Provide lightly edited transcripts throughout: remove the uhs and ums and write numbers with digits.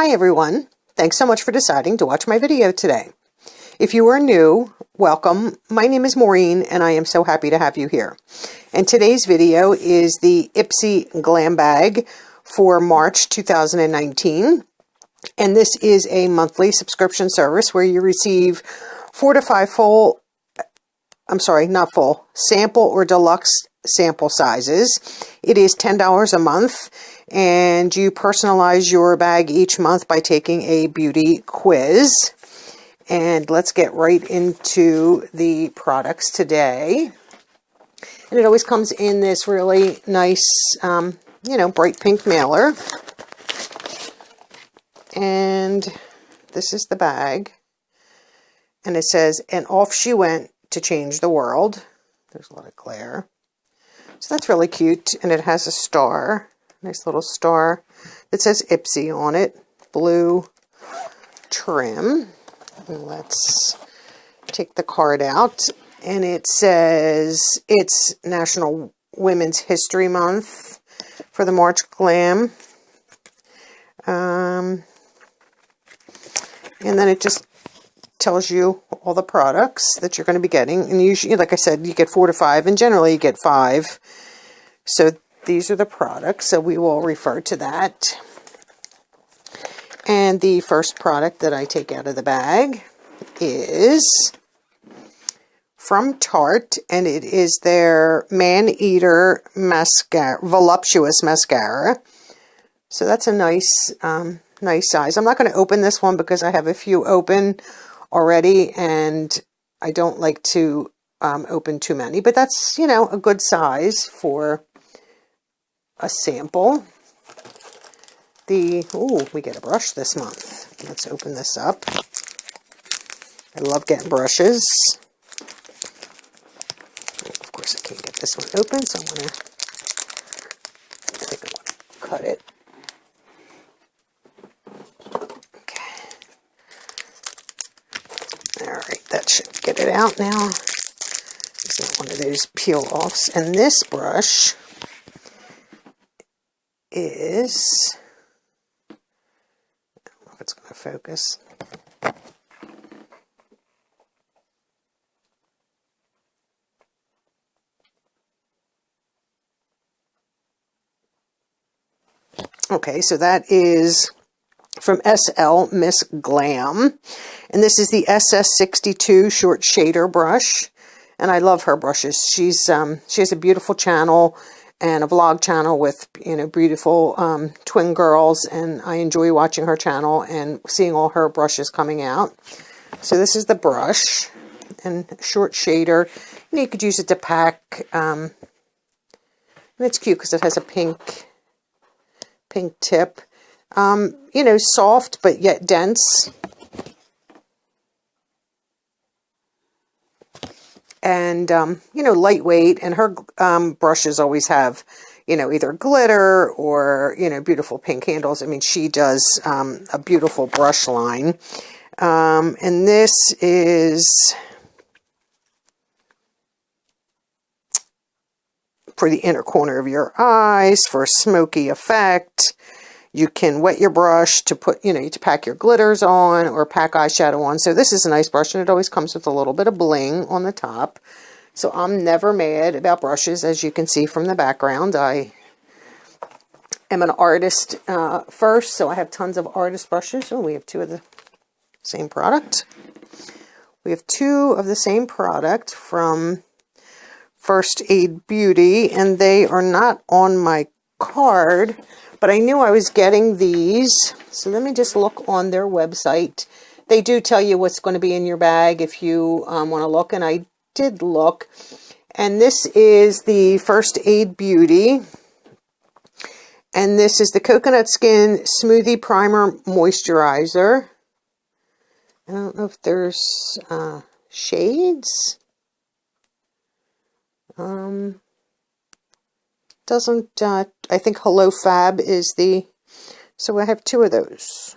Hi everyone, thanks so much for deciding to watch my video today. If you are new, welcome. My name is Maureen and I am so happy to have you here. And today's video is the Ipsy glam bag for March 2019. And this is a monthly subscription service where you receive 4 to 5 sample or deluxe sample sizes. It is $10 a month, and you personalize your bag each month by taking a beauty quiz. And let's get right into the products today. And it always comes in this really nice, bright pink mailer. And this is the bag. And it says, and off she went to change the world. There's a lot of glare. So that's really cute. And it has a star, nice little star that says Ipsy on it, blue trim. And let's take the card out. And it says it's National Women's History Month for the March Glam. And then it just tells you all the products that you're going to be getting. And usually, like I said, you get 4 to 5, and generally you get 5. So these are the products, so we will refer to that. And the first product that I take out of the bag is from Tarte, and it is their Man-Eater Mascara, Voluptuous Mascara. So that's a nice size. I'm not going to open this one because I have a few open already, and I don't like to open too many, but that's, a good size for a sample. We get a brush this month. Let's open this up. I love getting brushes. Of course, I can't get this one open, so I'm going to cut it. Alright, that should get it out now. It's not one of those peel-offs. And this brush is, I don't know if it's going to focus. Okay, so that is from SL Miss Glam, and this is the SS62 short shader brush, and I love her brushes. She has a beautiful channel and a vlog channel with beautiful twin girls, and I enjoy watching her channel and seeing all her brushes coming out. So this is the brush and short shader. You could use it to pack, and it's cute because it has a pink tip. Soft but yet dense. And, lightweight. And her brushes always have, either glitter or, beautiful pink handles. I mean, she does a beautiful brush line. And this is for the inner corner of your eyes for a smoky effect. You can wet your brush to put, to pack your glitters on or pack eyeshadow on. So this is a nice brush, and it always comes with a little bit of bling on the top. So I'm never mad about brushes, as you can see from the background. I am an artist first, so I have tons of artist brushes. Oh, we have 2 of the same product. We have 2 of the same product from First Aid Beauty, and they are not on my card, but I knew I was getting these. So let me just look on their website. They do tell you what's going to be in your bag if you want to look, and I did look. And this is the First Aid Beauty, and this is the Coconut Skin Smoothie Primer Moisturizer. I don't know if there's shades. I think Hello Fab is so I have 2 of those.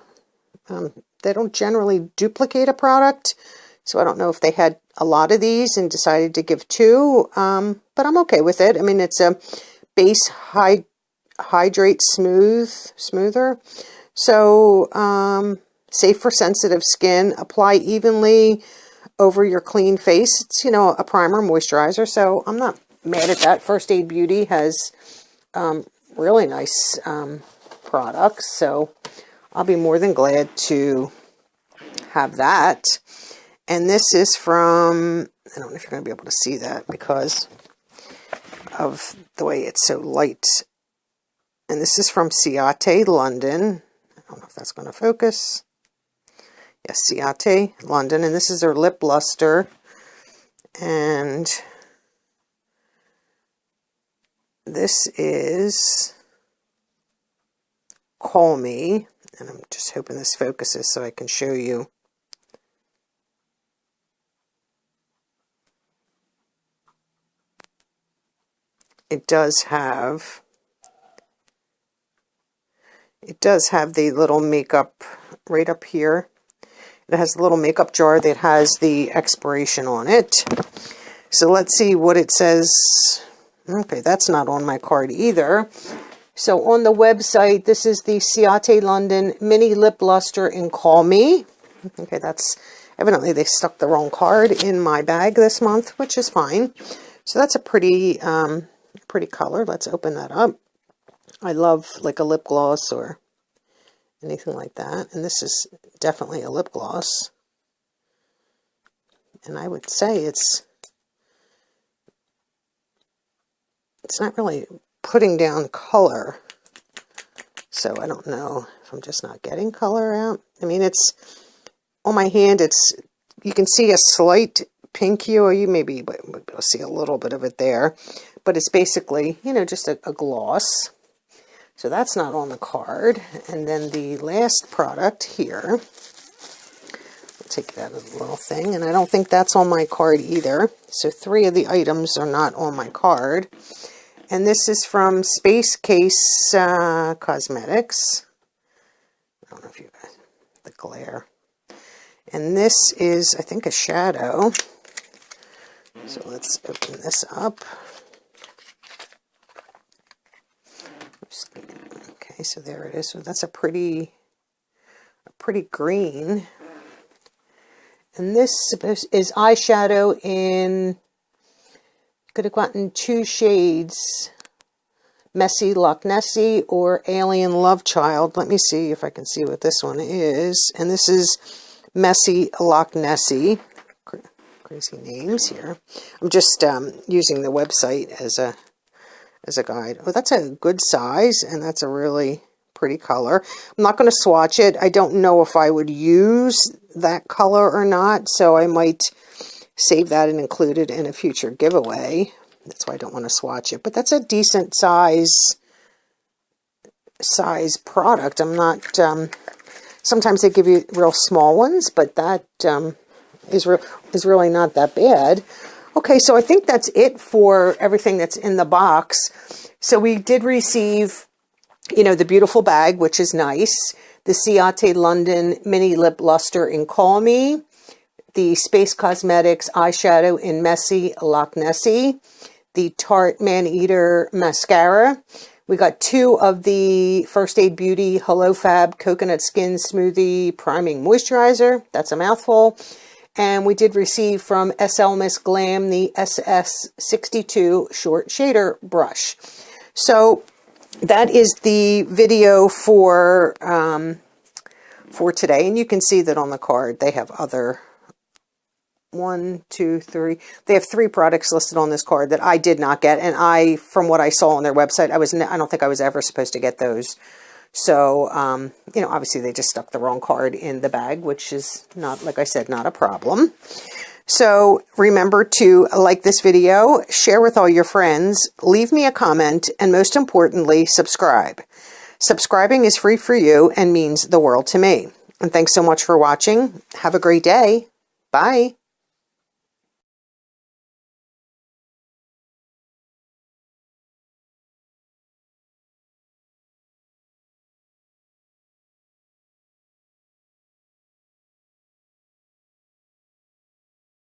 They don't generally duplicate a product, so I don't know if they had a lot of these and decided to give 2, but I'm okay with it. I mean, it's a base hydrate smoother. So, safe for sensitive skin. Apply evenly over your clean face. It's, you know, a primer moisturizer, so I'm not mad at that. First Aid Beauty has really nice products, so I'll be more than glad to have that. And this is from, I don't know if you're going to be able to see that because of the way it's so light. And this is from Ciate, London. I don't know if that's going to focus. Yes, Ciate, London. And this is their lip luster. And this is Call Me. And I'm just hoping this focuses so I can show you. It does have the little makeup right up here. It has a little makeup jar that has the expiration on it. So let's see what it says. Okay, that's not on my card either. So on the website, this is the Ciate London Mini Lip Luster in Call Me. Okay, that's evidently they stuck the wrong card in my bag this month, which is fine. So that's a pretty color. Let's open that up. I love like a lip gloss or anything like that. And this is definitely a lip gloss. And I would say it's not really putting down color. So I don't know if I'm just not getting color out. I mean, it's on my hand. You can see a slight pink hue, or you maybe be able to see a little bit of it there. But it's basically, you know, just a gloss. So that's not on the card. And then the last product here, I'll take that little thing, and I don't think that's on my card either. So 3 of the items are not on my card. And this is from Space Case Cosmetics. I don't know if you guys, the glare. And this is, I think, a shadow. So let's open this up. Okay, so there it is. So that's a pretty green. And this is eyeshadow in, could have gotten 2 shades, Messy Loch Nessie or Alien Love Child. Let me see if I can see what this one is. And this is Messy Loch Nessie. Crazy names here. I'm just using the website as a guide. Oh, that's a good size, and that's a really pretty color. I'm not going to swatch it. I don't know if I would use that color or not, so I might save that and include it in a future giveaway. That's why I don't want to swatch it. But that's a decent size product. I'm not, sometimes they give you real small ones, but that is really not that bad. Okay, so I think that's it for everything that's in the box. So we did receive, you know, the beautiful bag, which is nice. The Ciate London Mini Lip Luster in Call Me. The Space Cosmetics eyeshadow in Messy Loch Nessie. The Tarte Man-Eater mascara. We got 2 of the First Aid Beauty Hello Fab Coconut Skin Smoothie Priming Moisturizer. That's a mouthful. And we did receive from SL Miss Glam the SS62 Short Shader Brush. So that is the video for today. And you can see that on the card they have other 1, 2, 3. They have 3 products listed on this card that I did not get. And from what I saw on their website, I don't think I was ever supposed to get those. So, you know, obviously they just stuck the wrong card in the bag, which is not, like I said, not a problem. So remember to like this video, share with all your friends, leave me a comment, and most importantly, subscribe. Subscribing is free for you and means the world to me. And thanks so much for watching. Have a great day. Bye.